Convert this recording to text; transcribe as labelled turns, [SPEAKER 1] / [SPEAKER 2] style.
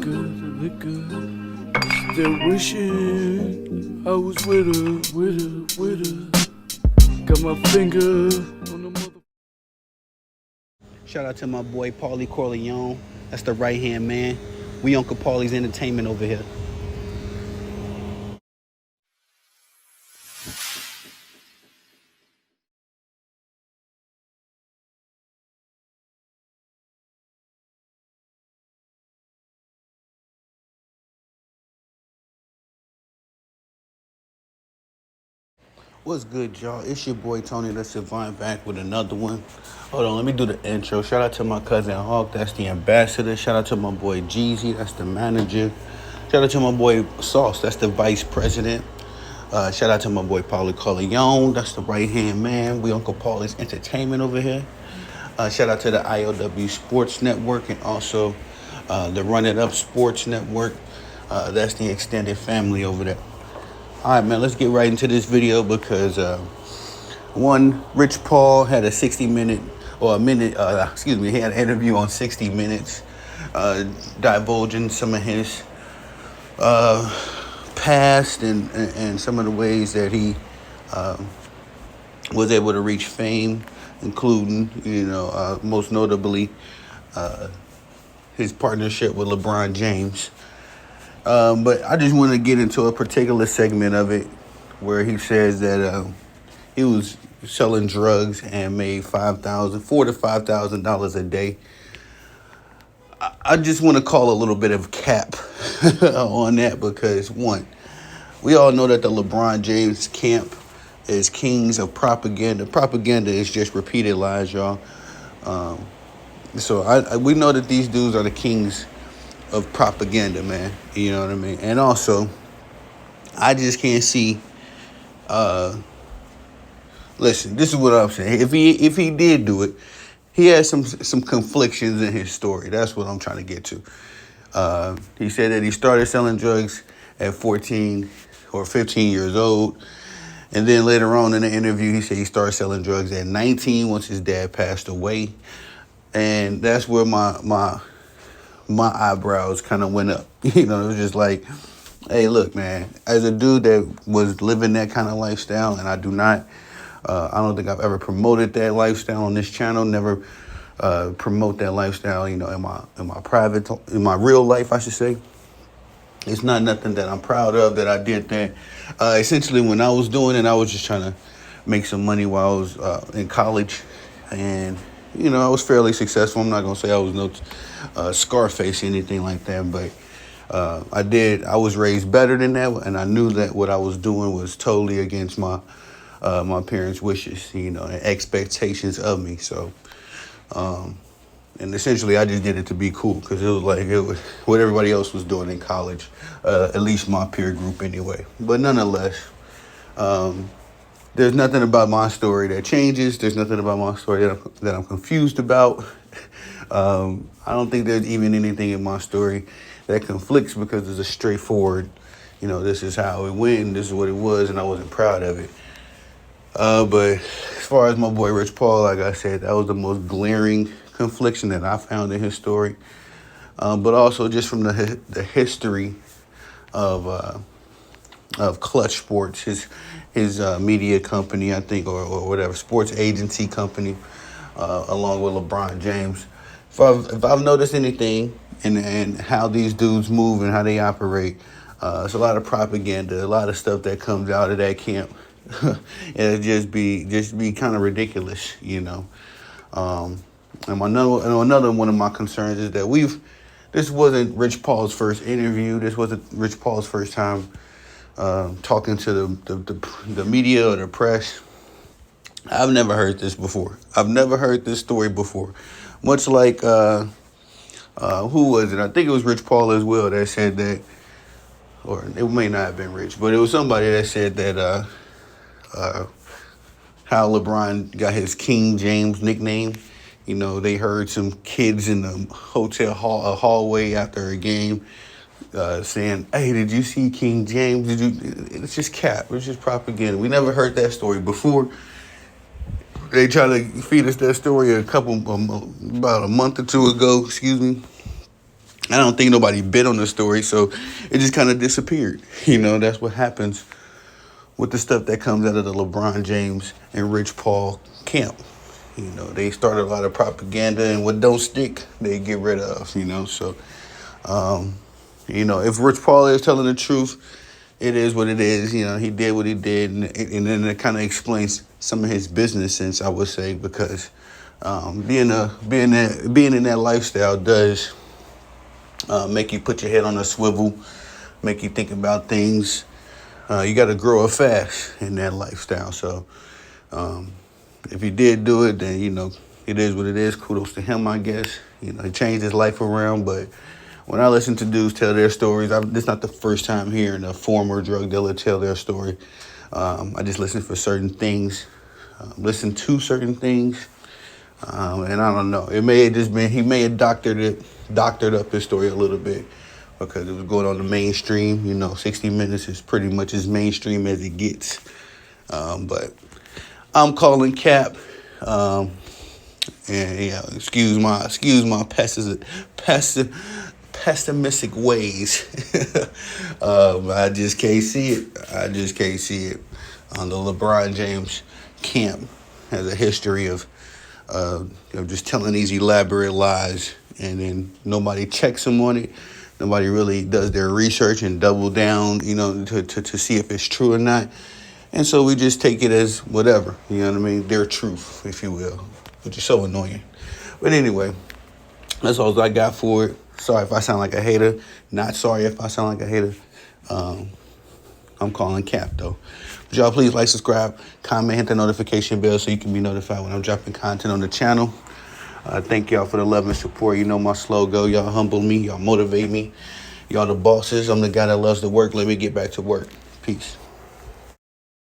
[SPEAKER 1] liquor. Still wishing I was with her. Got my finger on the mother.
[SPEAKER 2] Shout out to my boy Paulie Corleone. That's the right hand man. We Uncle Paulie's Entertainment over here. What's good, y'all? It's your boy Tony the Savant back with another one. Hold on, let me do the intro. Shout out to my cousin Hawk, that's the ambassador. Shout out to my boy Jeezy, that's the manager. Shout out to my boy Sauce, that's the vice president. Shout out to my boy Paulie Corleone, that's the right hand man. We Uncle Paulie's Entertainment over here. Shout out to the IOW Sports Network and also the Run It Up Sports Network. That's the extended family over there. All right, man, let's get right into this video because Rich Paul had a 60-minute, or a minute, he had an interview on 60 Minutes, divulging some of his past and some of the ways that he was able to reach fame, including, most notably, his partnership with LeBron James. But I just want to get into a particular segment of it where he says that he was selling drugs and made $4,000 to $5,000 a day. I just want to call a little bit of cap on that because, one, we all know that the LeBron James camp is kings of propaganda. Propaganda is just repeated lies, y'all. So we know that these dudes are the kings of propaganda, man. You know what I mean? And also, I just can't see. Listen, this is what I'm saying. If he did do it, he has some conflictions in his story. That's what I'm trying to get to. He said that he started selling drugs at 14 or 15 years old. And then later on in the interview, he said he started selling drugs at 19 once his dad passed away. And that's where my eyebrows kind of went up. It was just like, hey, look, man, as a dude that was living that kind of lifestyle, and I don't think I've ever promoted that lifestyle on this channel, never promote that lifestyle, in my real life, I should say. It's not nothing that I'm proud of that I did that. Essentially, when I was doing it, I was just trying to make some money while I was in college. And I was fairly successful. I'm not going to say I was no Scarface or anything like that, but I was raised better than that, and I knew that what I was doing was totally against my parents' wishes, and expectations of me. So, and essentially I just did it to be cool because it was what everybody else was doing in college, at least my peer group anyway. But nonetheless, there's nothing about my story that changes. There's nothing about my story that I'm confused about. I don't think there's even anything in my story that conflicts because it's a straightforward, this is how it went, and this is what it was, and I wasn't proud of it. But as far as my boy Rich Paul, like I said, that was the most glaring confliction that I found in his story. But also just from the history of Clutch Sports, his media company, I think, or whatever, sports agency company, along with LeBron James. If I've noticed anything and how these dudes move and how they operate, it's a lot of propaganda, a lot of stuff that comes out of that camp. It'll just be kind of ridiculous, And another one of my concerns is that this wasn't Rich Paul's first interview. This wasn't Rich Paul's first time talking to the media or the press. I've never heard this before. I've never heard this story before. Much like, who was it? I think it was Rich Paul as well that said that, or it may not have been Rich, but it was somebody that said that how LeBron got his King James nickname. They heard some kids in the hotel hallway after a game saying, hey, did you see King James? It's just cap. It's just propaganda. We never heard that story before. They tried to feed us that story about a month or two ago, I don't think nobody bid on the story, so it just kind of disappeared. That's what happens with the stuff that comes out of the LeBron James and Rich Paul camp. They start a lot of propaganda, and what don't stick, they get rid of. So, if Rich Paul is telling the truth, it is what it is. He did what he did, and then it kind of explains some of his business sense, I would say, because being in that lifestyle does make you put your head on a swivel, make you think about things. You got to grow up fast in that lifestyle. So if he did do it, then, it is what it is. Kudos to him, I guess. He changed his life around. But when I listen to dudes tell their stories, this is not the first time hearing a former drug dealer tell their story. I just listen for certain things, listen to certain things. And I don't know. It may have just been, he may have doctored up his story a little bit because it was going on the mainstream. 60 Minutes is pretty much as mainstream as it gets. But I'm calling cap. And yeah, excuse my pessimistic ways. I just can't see it. The LeBron James camp has a history of just telling these elaborate lies, and then nobody checks them on it. Nobody really does their research and double down, to see if it's true or not. And so we just take it as whatever, their truth, if you will, which is so annoying. But anyway, that's all I got for it. Sorry if I sound like a hater. Not sorry if I sound like a hater. I'm calling cap, though. But y'all, please like, subscribe, comment, hit the notification bell so you can be notified when I'm dropping content on the channel. Thank y'all for the love and support. My slogan. Y'all humble me. Y'all motivate me. Y'all the bosses. I'm the guy that loves to work. Let me get back to work. Peace.